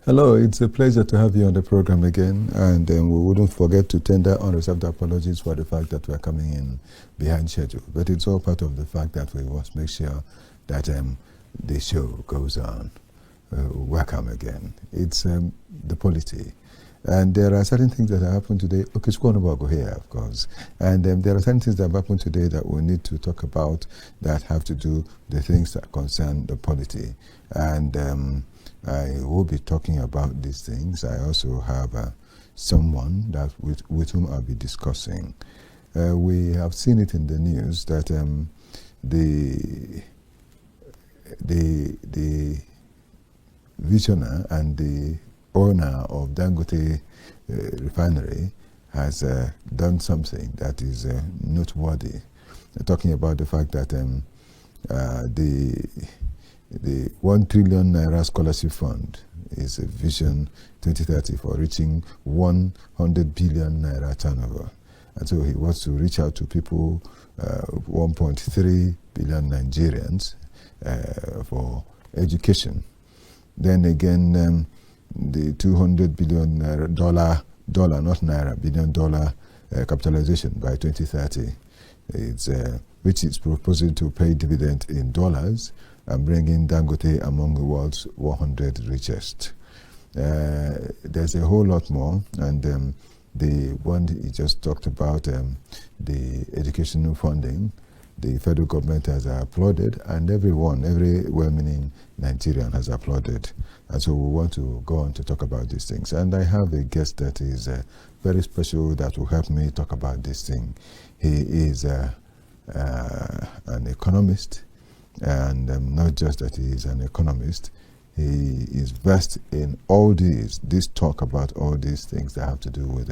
Hello, it's a pleasure to have you on the program again, and we wouldn't forget to tender unreserved apologies for the fact that we're coming in behind schedule. But it's all part of the fact that we must make sure that the show goes on. Welcome again. It's the polity. And there are certain things that have happened today. Okay, it's going to go here, of course. And there are certain things that have happened today that we need to talk about that have to do the things that concern the polity. And I will be talking about these things. I also have someone that with whom I'll be discussing. We have seen it in the news that the visionary and the owner of Dangote refinery has done something that is noteworthy. Talking about the fact that the 1 trillion naira scholarship fund is a vision 2030 for reaching 100 billion naira turnover. And so he wants to reach out to people, 1.3 billion Nigerians, for education. Then again, the 200 billion dollar, not naira, billion dollar capitalization by 2030, which is proposing to pay dividend in dollars and bringing Dangote among the world's 100 richest. There's a whole lot more, and the one he just talked about, the educational funding, the federal government has applauded, and every well-meaning Nigerian has applauded. And so we want to go on to talk about these things. And I have a guest that is very special that will help me talk about this thing. He is an economist, and not just that he is an economist, he is versed in all this talk about all these things that have to do with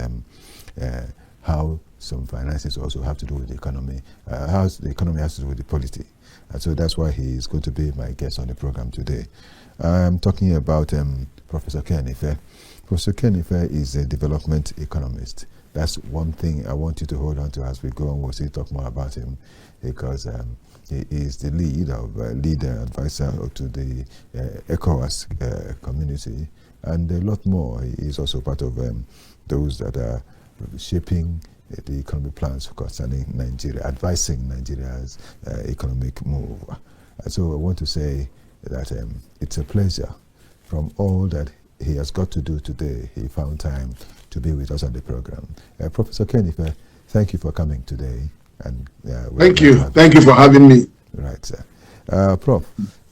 how some finances also have to do with the economy, how the economy has to do with the polity. And so that's why he is going to be my guest on the program today. I'm talking about Professor Ken Ife. Professor Ken Ife is a development economist. That's one thing I want you to hold on to as we go on. We'll see talk more about him, because he is the leader advisor to the ECOWAS community, and a lot more. He is also part of those that are shaping the economic plans concerning Nigeria, advising Nigeria's economic move. And so I want to say that it's a pleasure. From all that he has got to do today, he found time to be with us on the program. Professor Ken Ife, thank you for coming today. And thank you for having me. Right, sir. Prof,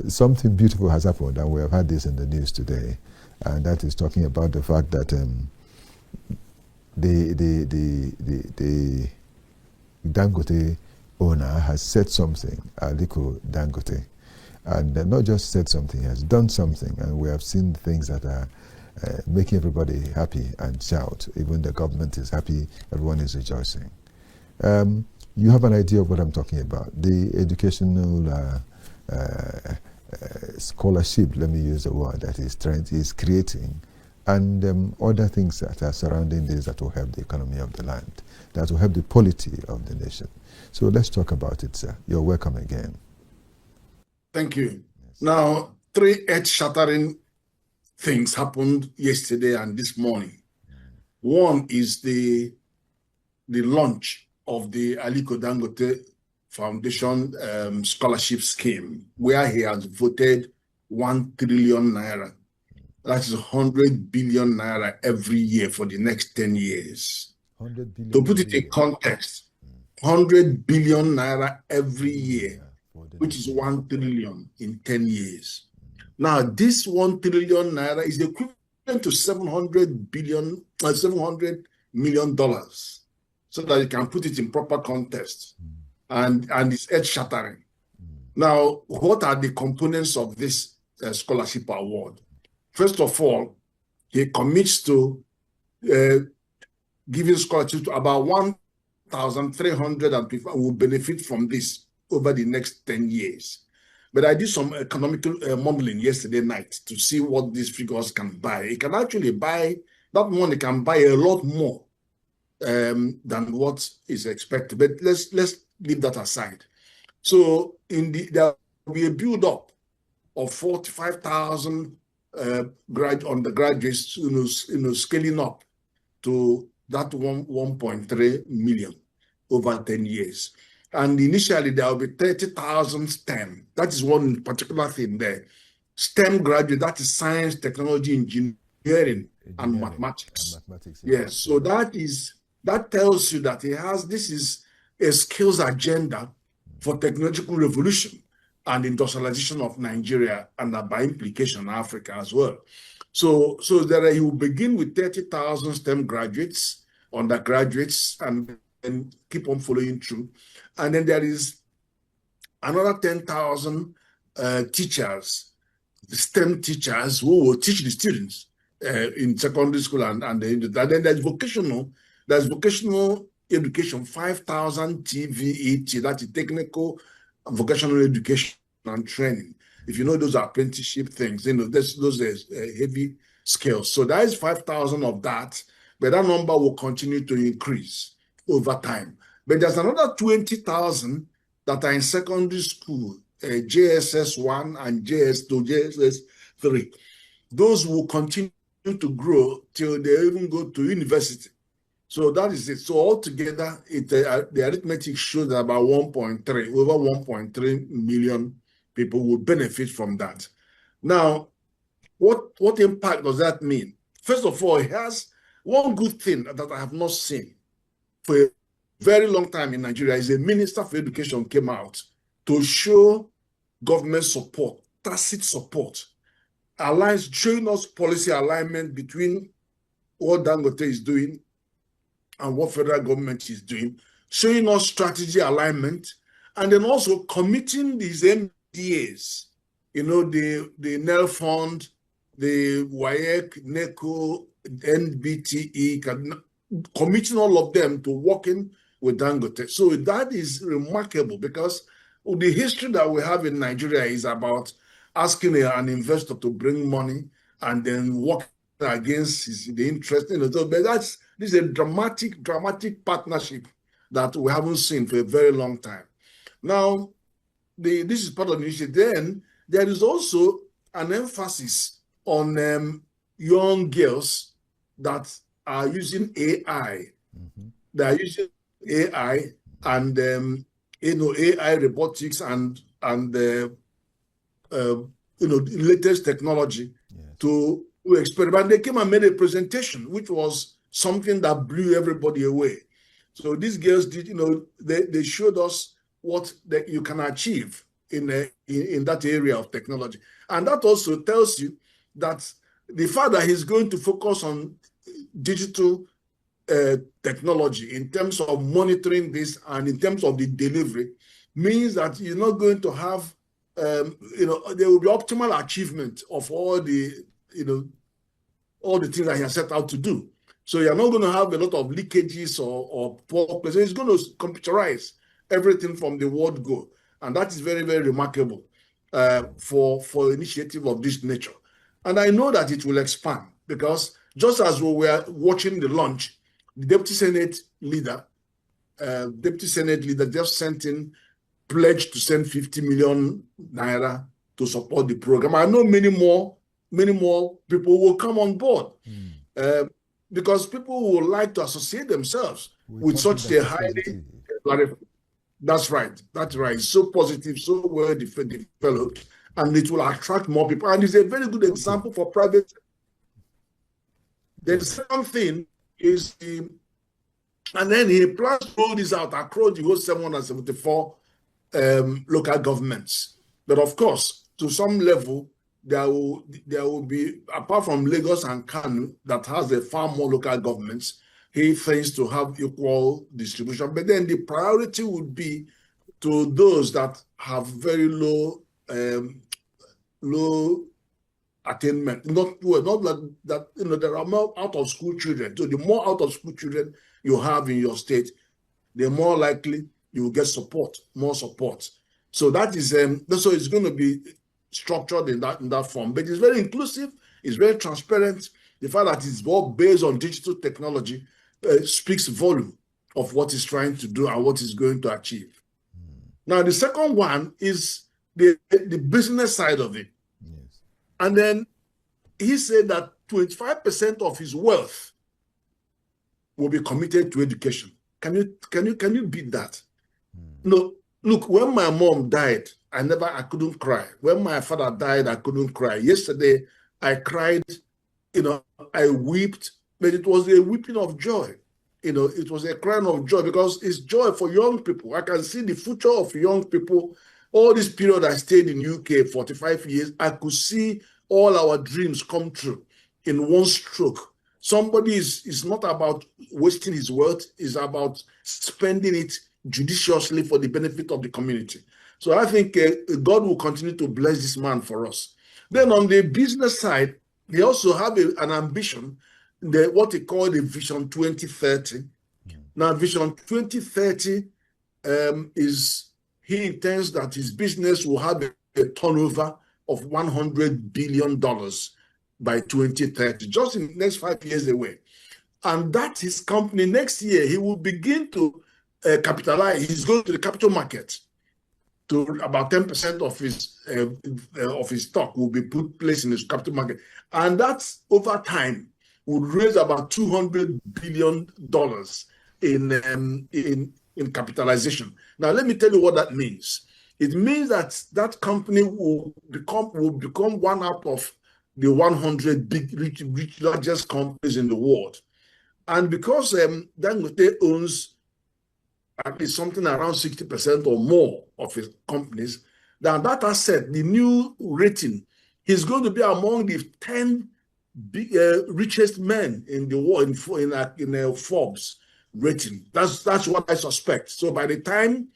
something beautiful has happened, and we have had this in the news today, and that is talking about the fact that the Dangote owner has said something, Aliko Dangote, and not just said something, he has done something, and we have seen things that are making everybody happy and shout. Even the government is happy, everyone is rejoicing. You have an idea of what I'm talking about. The educational scholarship, let me use the word, that he's creating, and other things that are surrounding this that will help the economy of the land, that will help the polity of the nation. So let's talk about it, sir. You're welcome again. Thank you. Yes. Now, 3 earth-shattering things happened yesterday and this morning. One is the launch of the Aliko Dangote Foundation scholarship scheme, where he has voted 1 trillion naira. That is 100 billion naira every year for the next 10 years. 100 billion to put it in context, 100 billion naira every year, which is 1 trillion in 10 years. Now, this 1 trillion naira is equivalent to $700 million, so that you can put it in proper context, and it's earth-shattering. Now, what are the components of this scholarship award? First of all, he commits to giving scholarship to about 1,300 people who will benefit from this over the next 10 years. But I did some economical modeling yesterday night to see what these figures can buy. It can actually buy, that money can buy a lot more than what is expected. But let's leave that aside. So there will be a build-up of 45,000 undergraduates, scaling up to that 1.3 million over 10 years. And initially, there will be 30,000 STEM. That is one particular thing there. STEM graduate, that is science, technology, engineering and mathematics. Yes, so that tells you that this is a skills agenda for technological revolution and industrialization of Nigeria, and by implication Africa as well. So there you begin with 30,000 STEM graduates, undergraduates, and then keep on following through. And then there is another 10,000 teachers, STEM teachers, who will teach the students in secondary school and then there's vocational education, 5,000 TVET, that is technical vocational education and training. If you know those apprenticeship things, those are heavy skills. So that is 5,000 of that, but that number will continue to increase over time. But there's another 20,000 that are in secondary school, JSS 1 and JS2, JSS 3. Those will continue to grow till they even go to university. So that is it. So altogether, the arithmetic shows that about over 1.3 million people will benefit from that. Now, what impact does that mean? First of all, it has one good thing that I have not seen for a very long time in Nigeria is a Minister for Education came out to show government support, tacit support, showing us policy alignment between what Dangote is doing and what federal government is doing, showing us strategy alignment, and then also committing these MDAs, the NEL Fund, the WAEC, NECO, NBTE, committing all of them to working with Dangote. So that is remarkable, because the history that we have in Nigeria is about asking an investor to bring money and then work against the interest. But this is a dramatic partnership that we haven't seen for a very long time. Now, this is part of the issue. Then there is also an emphasis on young girls that are using AI. Mm-hmm. They are using AI and AI robotics and latest technology, yes, to experiment. They came and made a presentation, which was something that blew everybody away. So these girls did, they showed us what you can achieve in that area of technology. And that also tells you that the fact that he's going to focus on digital technology in terms of monitoring this and in terms of the delivery means that you're not going to have, there will be optimal achievement of all the things that he has set out to do. So you're not going to have a lot of leakages or poor places. It's going to computerize everything from the word go. And that is very, very remarkable for initiative of this nature. And I know that it will expand, because just as we were watching the launch, the Deputy Senate leader just sent in pledge to send 50 million naira to support the program. I know many more people will come on board. Because people would like to associate themselves with such a highly, that's right. It's so positive, so well developed, and it will attract more people. And it's a very good example for private. The second thing is and then he plans to roll this out across the whole 774 local governments. But of course, to some level, there will be, apart from Lagos and Kano, that has a far more local governments, he thinks to have equal distribution. But then the priority would be to those that have very low attainment. Not like that, there are more out of school children. So the more out of school children you have in your state, the more likely you will get more support. So that is so it's going to be structured in that form. But it's very inclusive, it's very transparent. The fact that it's all based on digital technology speaks volume of what it's trying to do and what it's going to achieve. Now, the second one is the business side of it. Yes. And then he said that 25% of his wealth will be committed to education. Can you beat that? No, look, when my mom died, I couldn't cry. When my father died, I couldn't cry. Yesterday, I cried, I wept, but it was a weeping of joy. It was a crying of joy because it's joy for young people. I can see the future of young people. All this period I stayed in UK, 45 years, I could see all our dreams come true in one stroke. Somebody is not about wasting his wealth, is about spending it judiciously for the benefit of the community. So I think God will continue to bless this man for us. Then on the business side, they also have an ambition, what they call the Vision 2030. Now, Vision 2030 is he intends that his business will have a turnover of $100 billion by 2030, just in the next 5 years away. And that his company next year, he will begin to capitalize. He's going to the capital market to about 10% of his stock will be placed in his capital market. And that's over time would raise about $200 billion in capitalization. Now, let me tell you what that means. It means that that company will become one out of the 100 big, largest companies in the world. And because Dangote owns at least something around 60% or more of his companies, that asset, the new rating, he's going to be among the 10 richest men in the world in Forbes rating. That's what I suspect. So by the time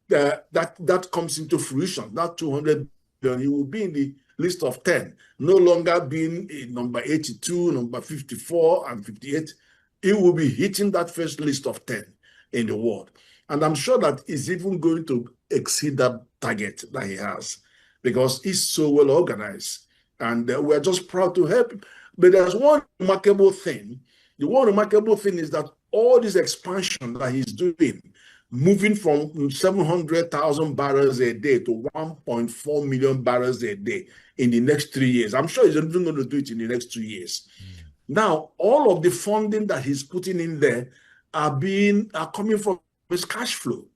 that comes into fruition, that 200 billion, he will be in the list of 10, no longer being number 82, number 54, and 58. He will be hitting that first list of 10 in the world. And I'm sure that he's even going to exceed that target that he has because he's so well organized. And we're just proud to help him. But there's one remarkable thing. The one remarkable thing is that all this expansion that he's doing, moving from 700,000 barrels a day to 1.4 million barrels a day in the next 3 years. I'm sure he's even going to do it in the next 2 years. Now, all of the funding that he's putting in there are coming from his cash flow.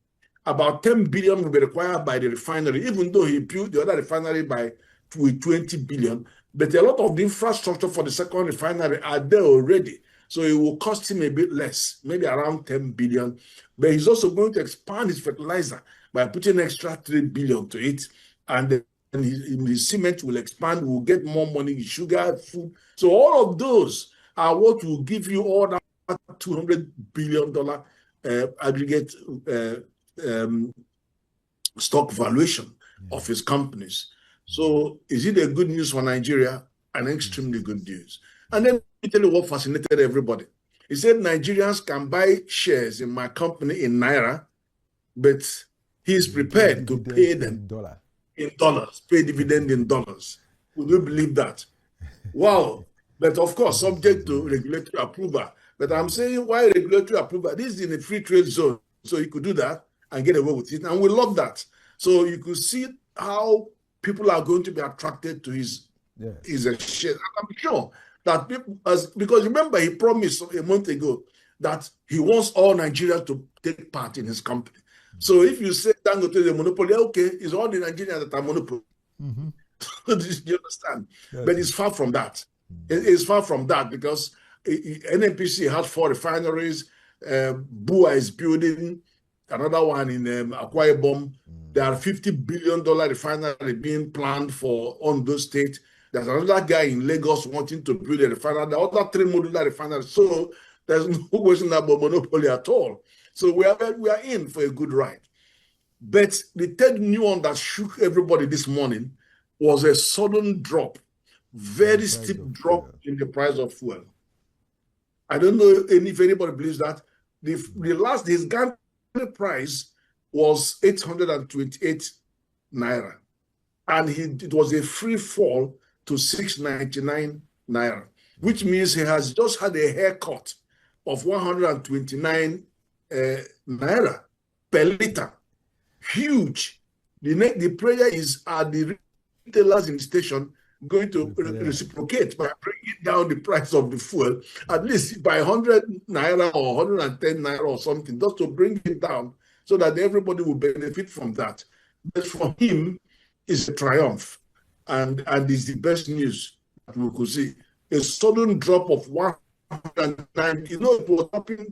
About 10 billion will be required by the refinery, even though he built the other refinery with 20 billion. But a lot of the infrastructure for the second refinery are there already. So it will cost him a bit less, maybe around 10 billion. But he's also going to expand his fertilizer by putting extra 3 billion to it. And then his cement will expand, will get more money, sugar, food. So all of those are what will give you all that $200 billion aggregate stock valuation of his companies. So is it a good news for Nigeria? An extremely good news. And then let me tell you what fascinated everybody. He said Nigerians can buy shares in my company in Naira, but he's prepared to pay them in dollars, pay dividend in dollars. Would you believe that? Wow. But of course, subject to regulatory approval. But I'm saying, why regulatory approval? This is in a free trade zone, so you could do that and get away with it. And we love that. So you could see how people are going to be attracted to his shares. I'm sure that people, because remember, he promised a month ago that he wants all Nigerians to take part in his company. So if you say Dangote is a monopoly, okay, it's all the Nigerians that are monopoly. Do you understand? Yes. But it's far from that. It's far from that because NNPC has 4 refineries. BUA is building another one in Akwa Ibom. There are $50 billion refinery being planned for Ondo State. There's another guy in Lagos wanting to build a refinery. The other 3 modular refineries. So there's no question about monopoly at all. So we are in for a good ride. But the third new one that shook everybody this morning was a sudden drop, very steep drop in the price of fuel. I don't know if anybody believes that. His Ghana price was 828 naira, and it was a free fall to 699 naira, which means he has just had a haircut of 129 naira per liter. Huge. The prayer is the retailers in the station going to reciprocate by bringing down the price of the fuel, at least by 100 naira or 110 naira or something, just to bring it down so that everybody will benefit from that. But for him, it's a triumph, and it's the best news that we could see. A sudden drop of 190, it was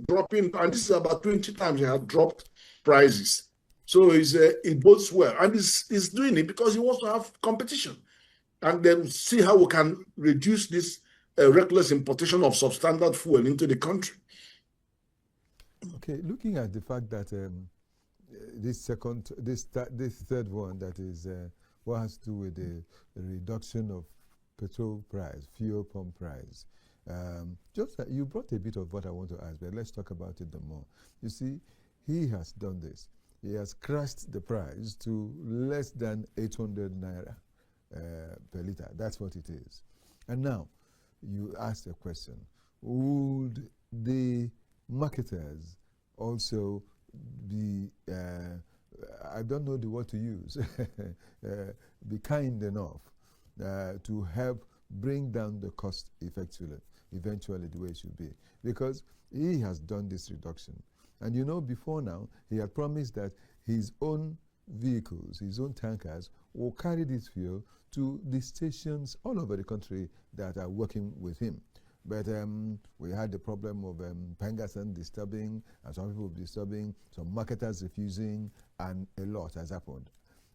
dropping, and this is about 20 times he had dropped prices. So it bodes well, and he's doing it because he wants to have competition, and then see how we can reduce this reckless importation of substandard fuel into the country. Okay, looking at the fact that this third one, that is what has to do with the reduction of petrol price, fuel pump price. You brought a bit of what I want to ask, but let's talk about it more. You see, he has done this. He has crashed the price to less than 800 naira per liter. That's what it is. And now, you asked a question. Would the marketers also be, I don't know the word to use, be kind enough to help bring down the cost eventually the way it should be? Because he has done this reduction. And before now, he had promised that his own vehicles, his own tankers, will carry this fuel to the stations all over the country that are working with him. But we had the problem of Pengassan disturbing, and some people disturbing, some marketers refusing, and a lot has happened.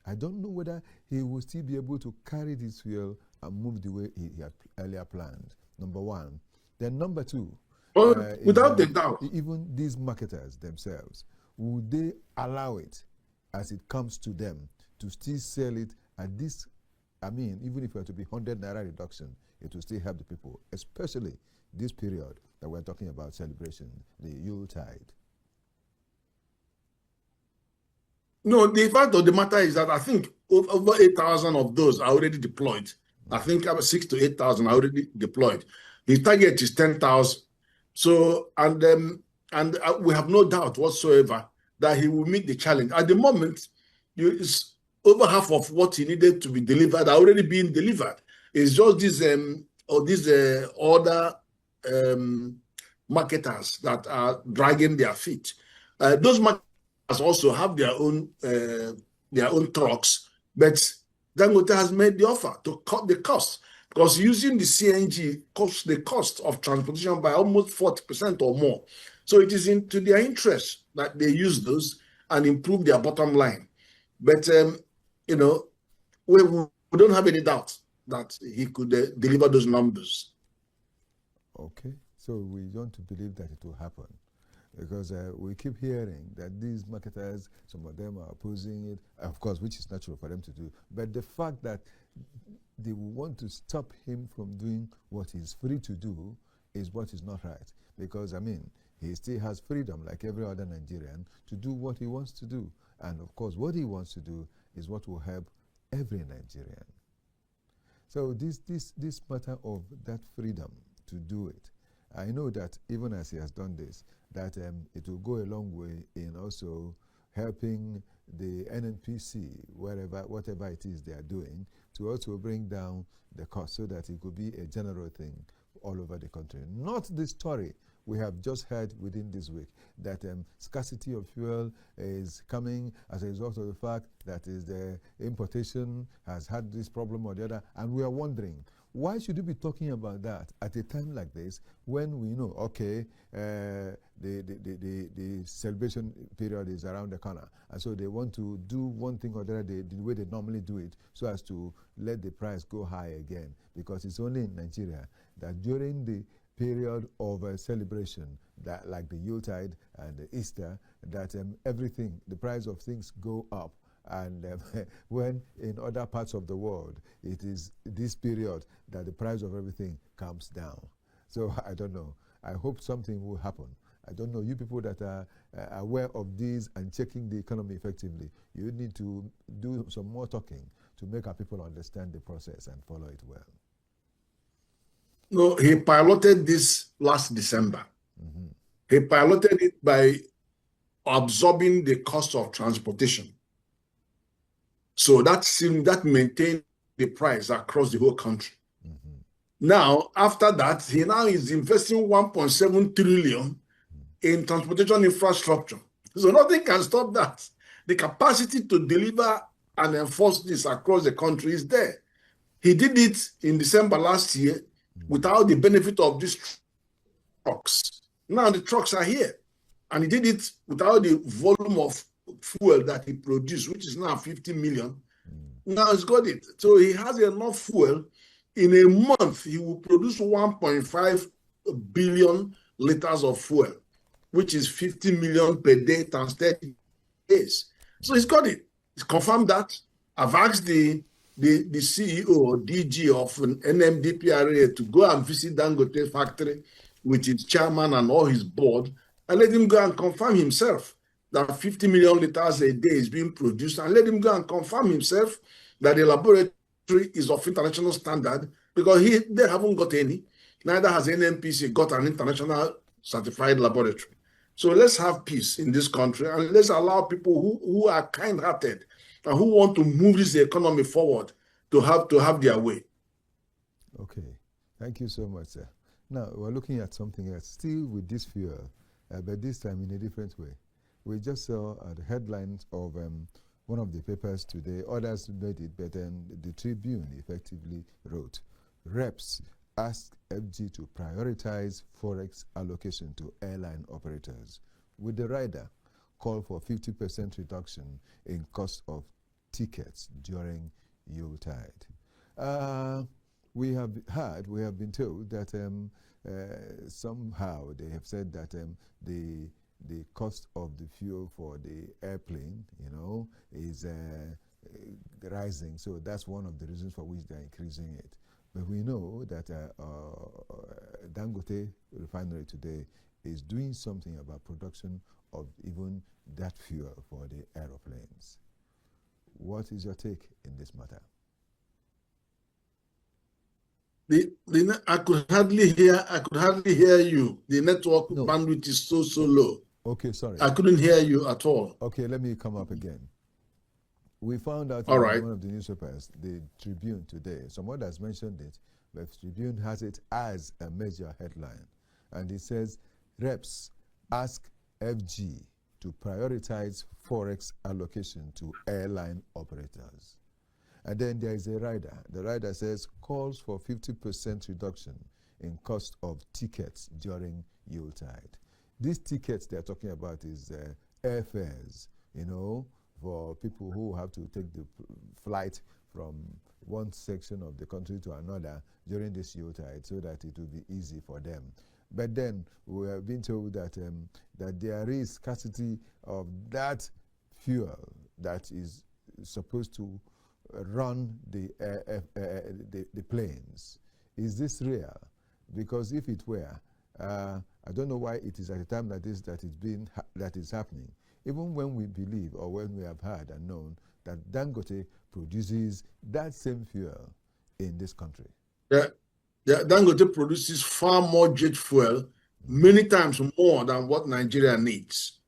I don't know whether he will still be able to carry this fuel and move the way he had earlier planned, number one. Then number two, without a doubt, even these marketers themselves, would they allow it as it comes to them to still sell it at this? I mean, even if it were to be 100 naira reduction, it will still help the people, especially this period that we're talking about celebration, the Yuletide. No, the fact of the matter is that I think over 8,000 of those are already deployed. I think about 6,000 to 8,000 are already deployed. The target is 10,000. So, and we have no doubt whatsoever that he will meet the challenge. At the moment, it's over half of what he needed to be delivered are already being delivered. It's just these other marketers that are dragging their feet. Those marketers also have their own trucks, but Dangote has made the offer to cut the cost, because using the CNG costs the cost of transportation by almost 40% or more. So it is into their interest that they use those and improve their bottom line. But we don't have any doubt that he could deliver those numbers. Okay, so we want to believe that it will happen, because we keep hearing that these marketers, some of them are opposing it, of course, which is natural for them to do. But the fact that they want to stop him from doing what he's free to do is what is not right. Because, I mean, he still has freedom, like every other Nigerian, to do what he wants to do. And, of course, what he wants to do is what will help every Nigerian. So this matter of that freedom to do it, I know that even as he has done this, that it will go a long way in also helping the NNPC, whatever it is they are doing, to also bring down the cost so that it could be a general thing all over the country. Not the story we have just heard within this week, that scarcity of fuel is coming as a result of the fact that is the importation has had this problem or the other, and we are wondering, why should you be talking about that at a time like this when we know, okay, the celebration period is around the corner, and so they want to do one thing or the other the way they normally do it, so as to let the price go high again, because it's only in Nigeria that during the period of celebration, that like the Yuletide and the Easter, that everything, the price of things go up. And when in other parts of the world, it is this period that the price of everything comes down. So I don't know. I hope something will happen. I don't know. You people that are aware of these and checking the economy effectively, you need to do some more talking to make our people understand the process and follow it well. No, he piloted this last December. Mm-hmm. He piloted it by absorbing the cost of transportation. So that maintained the price across the whole country. Now, after that, he now is investing 1.7 trillion in transportation infrastructure. So nothing can stop that. The capacity to deliver and enforce this across the country is there. He did it in December last year without the benefit of these trucks. Now the trucks are here. And he did it without the volume of fuel that he produced, which is now 50 million. Now he's got it. So he has enough fuel. In a month, he will produce 1.5 billion liters of fuel, which is 50 million per day times 30 days. So he's got it. He's confirmed that. I've asked the CEO or DG of an NMDPRA to go and visit Dangote factory with his chairman and all his board, and let him go and confirm himself that 50 million liters a day is being produced, and let him go and confirm himself that the laboratory is of international standard, because they haven't got any. Neither has NNPC got an international certified laboratory. So let's have peace in this country, and let's allow people who are kind-hearted and who want to move this economy forward to have their way. Okay, thank you so much, sir. Now we're looking at something else, still with this fuel, but this time in a different way. We just saw the headlines of one of the papers today. Others made it, but then the Tribune effectively wrote, "Reps ask FG to prioritize forex allocation to airline operators," with the rider call for 50% reduction in cost of tickets during Yuletide. We have been told that somehow they have said that the cost of the fuel for the airplane, is rising. So that's one of the reasons for which they're increasing it. But we know that Dangote refinery today is doing something about production of even that fuel for the aeroplanes. What is your take in this matter? I could hardly hear you. The network bandwidth is so low. Okay, sorry. I couldn't hear you at all. Okay, let me come up again. We found out in one of the newspapers, the Tribune today. Some others mentioned it, but Tribune has it as a major headline. And it says, "Reps ask FG to prioritize forex allocation to airline operators." And then there is a rider. The rider says, "Calls for 50% reduction in cost of tickets during Yuletide." These tickets they're talking about is airfares, for people who have to take the flight from one section of the country to another during this Yuletide, so that it will be easy for them. But then we have been told that that there is scarcity of that fuel that is supposed to run the planes. Is this real? Because if it were, I don't know why it is at a time like this that is happening. Even when we believe, or when we have heard and known, that Dangote produces that same fuel in this country. Yeah, Dangote produces far more jet fuel, many times more than what Nigeria needs.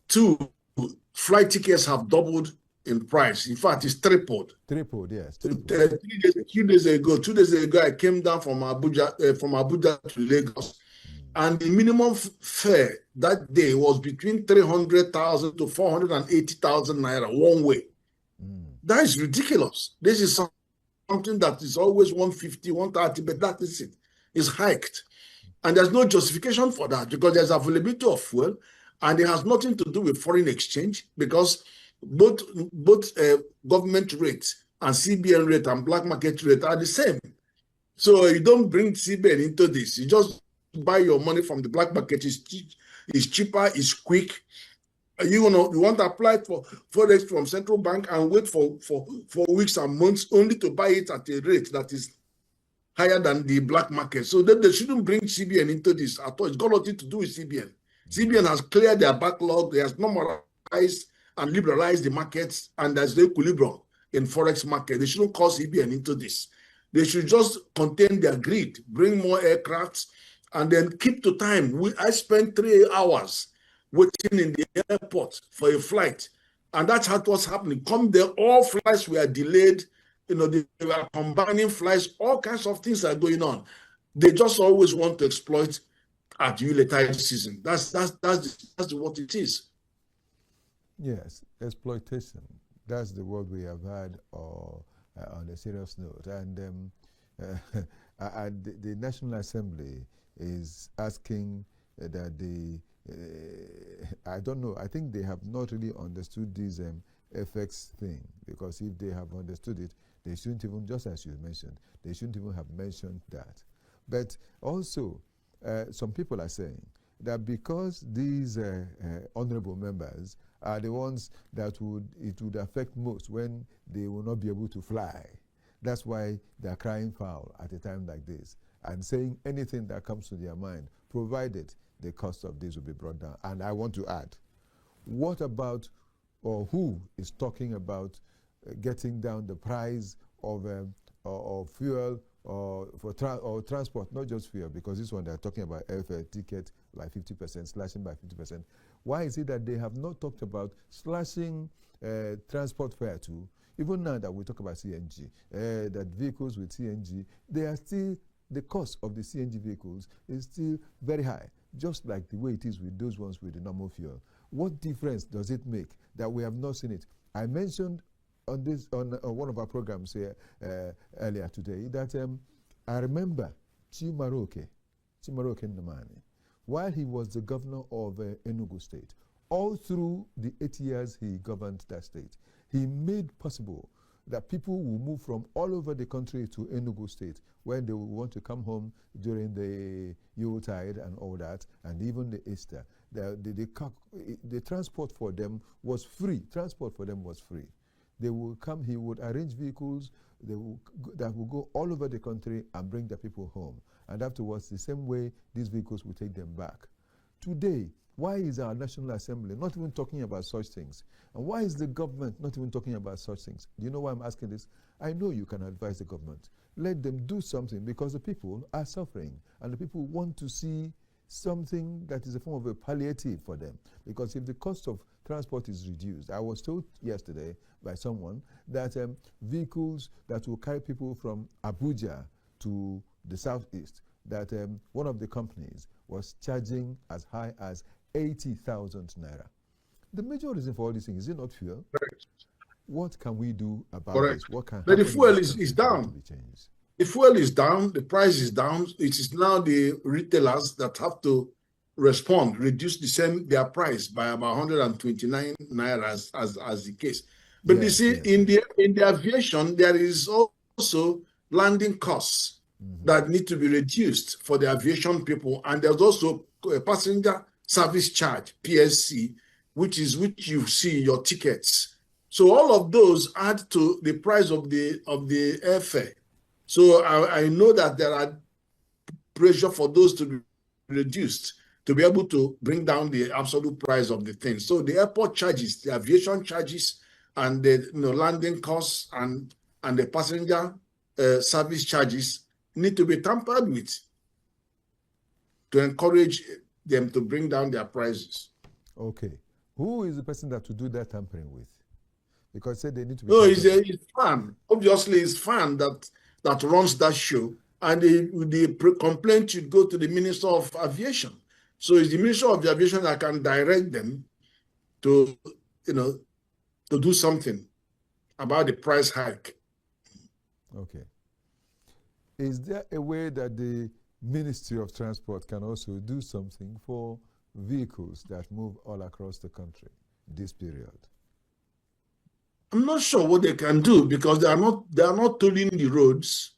2, flight tickets have doubled in price. In fact, it's tripled. Tripled, yes. 2 days ago, I came down from Abuja to Lagos, and the minimum fare that day was between 300,000 to 480,000 naira one way. That is ridiculous. This is something that is always 150, 130, but that is it. It's hiked. And there's no justification for that, because there's availability of fuel, and it has nothing to do with foreign exchange, because both government rates and CBN rate and black market rate are the same. So you don't bring CBN into this. You just buy your money from the black market. It's cheaper, it's quick. You want to apply for forex from central bank and wait for weeks and months only to buy it at a rate that is higher than the black market. So they shouldn't bring CBN into this at all. It's got nothing to do with CBN. CBN has cleared their backlog. They has normalized and liberalized the markets, and there's the equilibrium in forex market. They shouldn't call CBN into this. They should just contain their greed, bring more aircrafts, and then keep to time. I spent 3 hours waiting in the airport for a flight, and that's what's happening. Come there, all flights were delayed they were combining flights, all kinds of things are going on. They just always want to exploit at Yuletide season. That's what it is. Yes, exploitation. That's the word we have had on a serious note. And the National Assembly is asking that I don't know, I think they have not really understood this FX thing, because if they have understood it, they shouldn't even, just as you mentioned, they shouldn't even have mentioned that. But also, some people are saying that because these honorable members are the ones that it would affect most when they will not be able to fly. That's why they're crying foul at a time like this and saying anything that comes to their mind, provided the cost of this will be brought down. And I want to add, what about, or who is talking about getting down the price of fuel or transport, not just fuel, because this one they're talking about airfare ticket by 50%, slashing by 50%. Why is it that they have not talked about slashing transport fare too? Even now that we talk about CNG, that vehicles with CNG, they are still, the cost of the CNG vehicles is still very high, just like the way it is with those ones with the normal fuel. What difference does it make that we have not seen it? I mentioned on this on one of our programs here earlier today that I remember Chimaroke Ndamani, while he was the governor of Enugu State, all through the 8 years he governed that state, he made possible that people will move from all over the country to Enugu State when they will want to come home during the Yuletide and all that, and even the Easter. The transport for them was free. Transport for them was free. They will come, he would arrange vehicles that will go all over the country and bring the people home. And afterwards, the same way, these vehicles will take them back. Today, why is our National Assembly not even talking about such things? And why is the government not even talking about such things? Do you know why I'm asking this? I know you can advise the government. Let them do something, because the people are suffering and the people want to see something that is a form of a palliative for them. Because if the cost of transport is reduced, I was told yesterday by someone that vehicles that will carry people from Abuja to the southeast, that one of the companies was charging as high as 80,000 naira. The major reason for all these things, is it not fuel? Correct. What can we do about Correct. this? What can But happen? the fuel is down. To be changed? The fuel is down, the price is down. It is now the retailers that have to respond, reduce their price by about 129 naira as the case. But yes, you see, yes, in the aviation, there is also landing costs that need to be reduced for the aviation people, and there's also a passenger service charge (PSC), which you see in your tickets. So all of those add to the price of the airfare. So I know that there are pressure for those to be reduced to be able to bring down the absolute price of the thing. So the airport charges, the aviation charges, and the landing costs and the passenger service charges need to be tampered with to encourage them to bring down their prices. Okay. Who is the person that to do that tampering with? Because said they need to be. No, it's FAN. Obviously, it's FAN that runs that show, and the complaint should go to the Minister of Aviation. So it's the Minister of Aviation that can direct them to, to do something about the price hike. Okay. Is there a way that the Ministry of Transport can also do something for vehicles that move all across the country this period? I'm not sure what they can do, because they are not tolling the roads,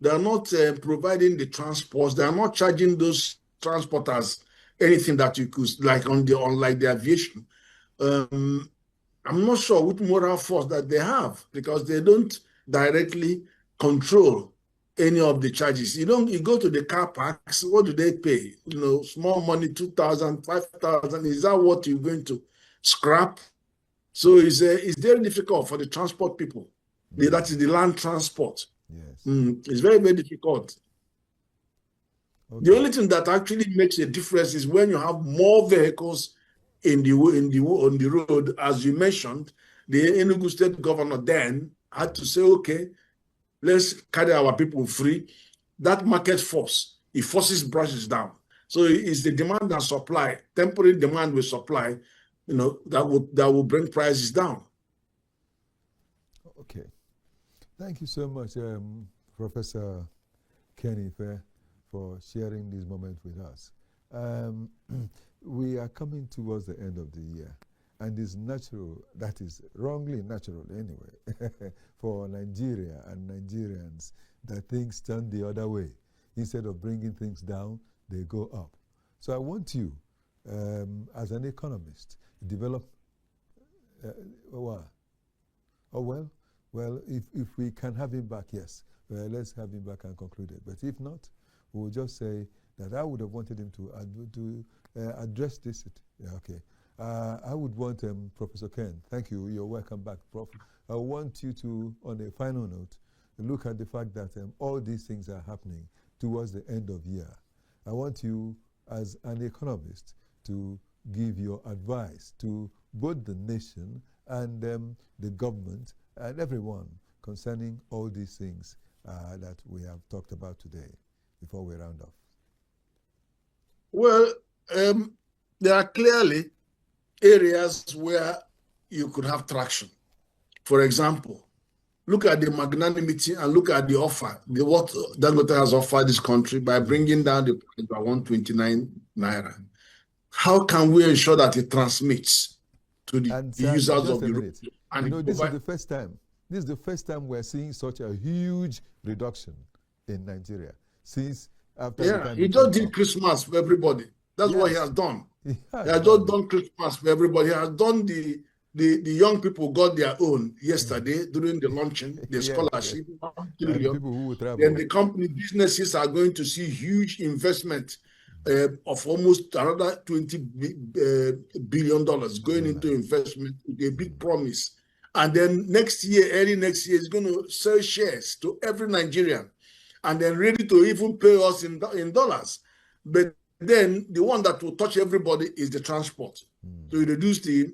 they are not providing the transports, they are not charging those transporters anything that you could, like unlike the aviation. I'm not sure what moral force that they have, because they don't directly control any of the charges. You go to the car parks, what do they pay? Small money, 2,000, 5,000. Is that what you're going to scrap? So it's very difficult for the transport people. Yes. That is the land transport. Yes. It's very, very difficult. Okay. The only thing that actually makes a difference is when you have more vehicles on the road. As you mentioned, the Enugu State governor then had to say, okay, let's carry our people free. That market force, it forces prices down. So it's the demand and supply, temporary demand with supply, that will bring prices down. Okay. Thank you so much, Professor Kenny, for sharing this moment with us. We are coming towards the end of the year, and it's natural, that is wrongly natural anyway, for Nigeria and Nigerians that things turn the other way. Instead of bringing things down, they go up. So I want you, as an economist, develop, well, if we can have him back, yes, let's have him back and conclude it. But if not, we'll just say that I would have wanted him to address this. Yeah, okay. I would want Professor Ken. Thank you. You're welcome back, Prof. I want you to, on a final note, look at the fact that all these things are happening towards the end of year. I want you, as an economist, to give your advice to both the nation and the government and everyone concerning all these things that we have talked about today before we round off. Well, there are clearly areas where you could have traction. For example, look at the magnanimity and look at the offer, what Dangote has offered this country by bringing down the price by 129 naira. How can we ensure that it transmits to the users of the road? And this is the first time. This is the first time we're seeing such a huge reduction in Nigeria since after. Yeah, he just did Christmas for everybody. That's what he has done. He has just done Christmas for everybody. He has done the young people got their own yesterday during the launching, the scholarship. People who will travel. Then the company businesses are going to see huge investment of almost another $20 billion going into investment with a big promise. And then next year, early next year, is going to sell shares to every Nigerian and then ready to even pay us in dollars. But then the one that will touch everybody is the transport to reduce the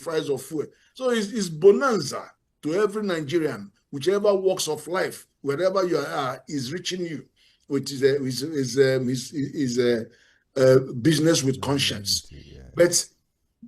price of fuel. So it's bonanza to every Nigerian, whichever walks of life, wherever you are, is reaching you, which is a business with conscience. Yeah. But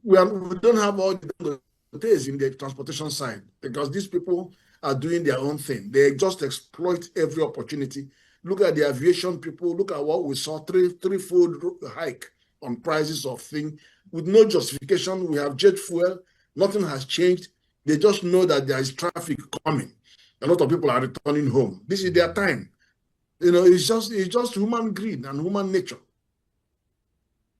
we don't have all the days in the transportation side because these people are doing their own thing. They just exploit every opportunity. Look at the aviation people. Look at what we saw, threefold hike on prices of things with no justification. We have jet fuel. Nothing has changed. They just know that there is traffic coming. A lot of people are returning home. This is their time. It's just human greed and human nature.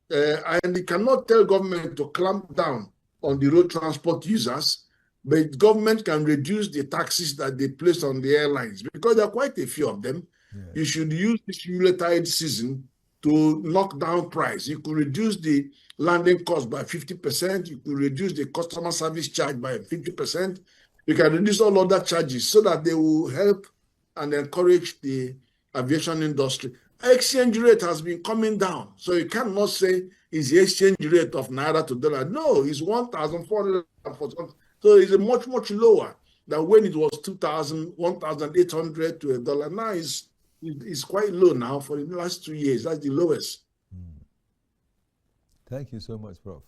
And you cannot tell government to clamp down on the road transport users, but government can reduce the taxes that they place on the airlines because there are quite a few of them. Yeah. You should use this Yuletide season to knock down price. You could reduce the landing cost by 50%. You could reduce the customer service charge by 50%. You can reduce all other charges so that they will help and encourage the aviation industry. Exchange rate has been coming down. So you cannot say it's the exchange rate of Naira to dollar. No, it's 1,440. So it's much, much lower than when it was 2,000, 1,800 to $1. Now it's quite low now for the last 2 years. That's the lowest. Thank you so much, Prof.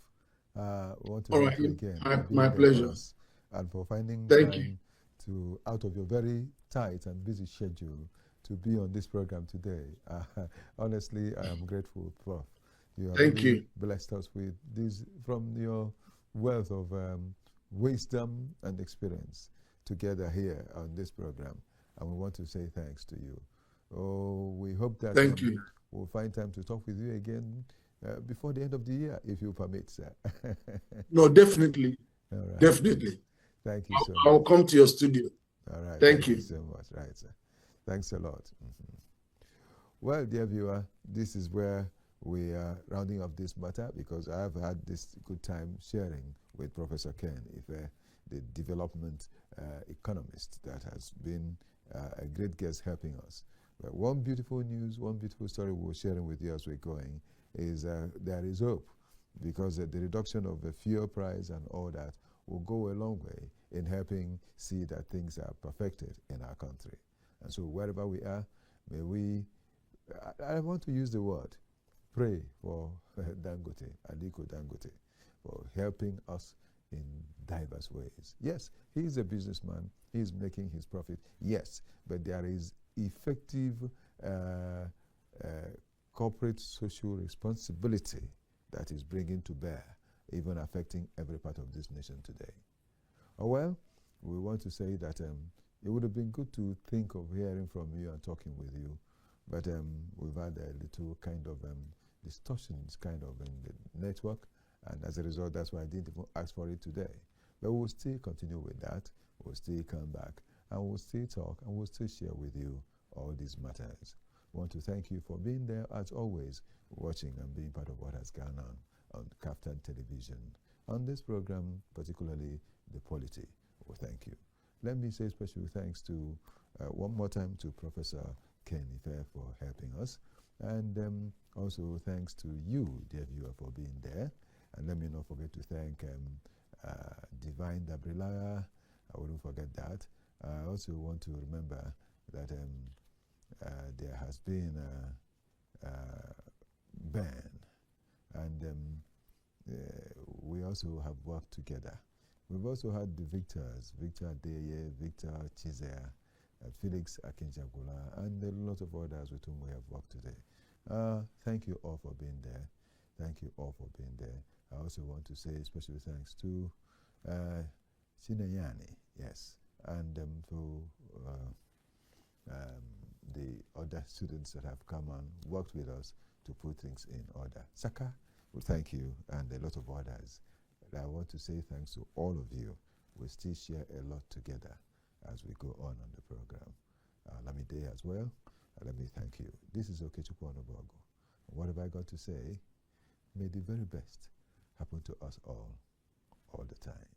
I want to thank you again. My pleasure. And for finding time to, out of your very tight and busy schedule, to be on this program today. Honestly, I am grateful, Prof. You have really blessed us with this from your wealth of wisdom and experience together here on this program. And we want to say thanks to you. Oh, we hope that we'll find time to talk with you again before the end of the year, if you permit, sir. No, definitely. All right. Definitely. Thank you so much. I'll come to your studio. All right. Thank you so much. Right, sir. Thanks a lot. Well, dear viewer, this is where we are rounding up this matter because I have had this good time sharing with Professor Ken, the development economist that has been a great guest helping us. But one beautiful news, one beautiful story we're sharing with you as we're going is there is hope because the reduction of the fuel price and all that will go a long way in helping see that things are perfected in our country. And so wherever we are, may we, I want to use the word, pray for Dangote, Aliko Dangote, for helping us in diverse ways. Yes, he is a businessman. He is making his profit. Yes, but there is effective corporate social responsibility that is bringing to bear, even affecting every part of this nation today. Oh, well, we want to say that it would have been good to think of hearing from you and talking with you, but we've had a little kind of distortions kind of in the network, and as a result, that's why I didn't even ask for it today. But we'll still continue with that. We'll still come back, and we'll still talk, and we'll still share with you all these matters. We want to thank you for being there, as always, watching and being part of what has gone on Kaftan Television. On this program, particularly The Polity, we thank you. Let me say special thanks to, one more time, to Professor Ken Ife for helping us. And also thanks to you, dear viewer, for being there. And let me not forget to thank Divine Dabrilaya. I wouldn't forget that. I also want to remember that there has been Ben, and we also have worked together. We've also had the Victors, Victor Adeye, Victor Chizea, Felix Akinjagula, and a lot of others with whom we have worked today. Thank you all for being there. Thank you all for being there. I also want to say special thanks to Chineyani, yes, and for the other students that have come and worked with us to put things in order. Saka, well, thank you, and a lot of others. And I want to say thanks to all of you. We still share a lot together as we go on the program. Lamide as well, let me thank you. This is Okechukwu Onobogo. What have I got to say? May the very best happen to us all the time.